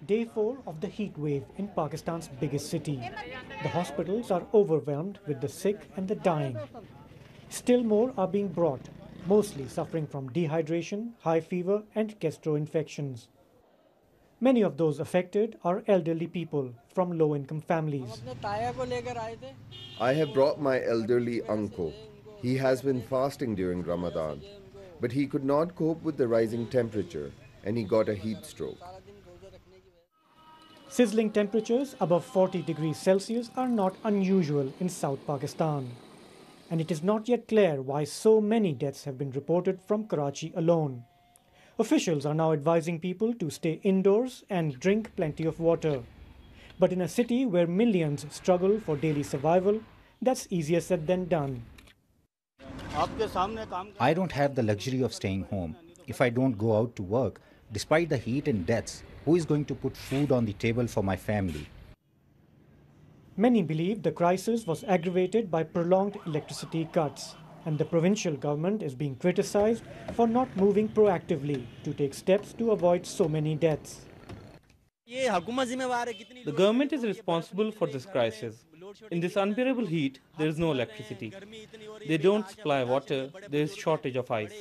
day 4 of the heat wave in Pakistan's biggest city. The hospitals are overwhelmed with the sick and the dying. Still more are being brought, mostly suffering from dehydration, high fever and gastro-infections. Many of those affected are elderly people from low-income families. I have brought my elderly uncle. He has been fasting during Ramadan, but he could not cope with the rising temperature and he got a heat stroke. Sizzling temperatures above 40 degrees Celsius are not unusual in South Pakistan. And it is not yet clear why so many deaths have been reported from Karachi alone. Officials are now advising people to stay indoors and drink plenty of water. But in a city where millions struggle for daily survival, that's easier said than done. I don't have the luxury of staying home. If I don't go out to work, despite the heat and deaths, who is going to put food on the table for my family? Many believe the crisis was aggravated by prolonged electricity cuts, and the provincial government is being criticized for not moving proactively to take steps to avoid so many deaths. The government is responsible for this crisis. In this unbearable heat, there is no electricity. They don't supply water, there is shortage of ice.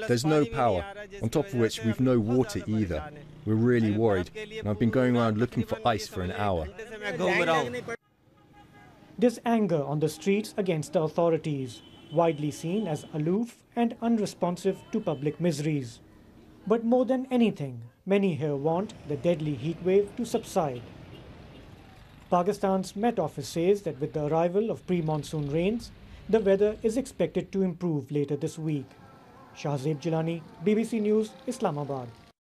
There's no power, on top of which we've no water either. We're really worried, and I've been going around looking for ice for an hour. There's anger on the streets against the authorities, widely seen as aloof and unresponsive to public miseries. But more than anything, many here want the deadly heat wave to subside. Pakistan's Met Office says that with the arrival of pre-monsoon rains, the weather is expected to improve later this week. Shahzeb Jilani, BBC News, Islamabad.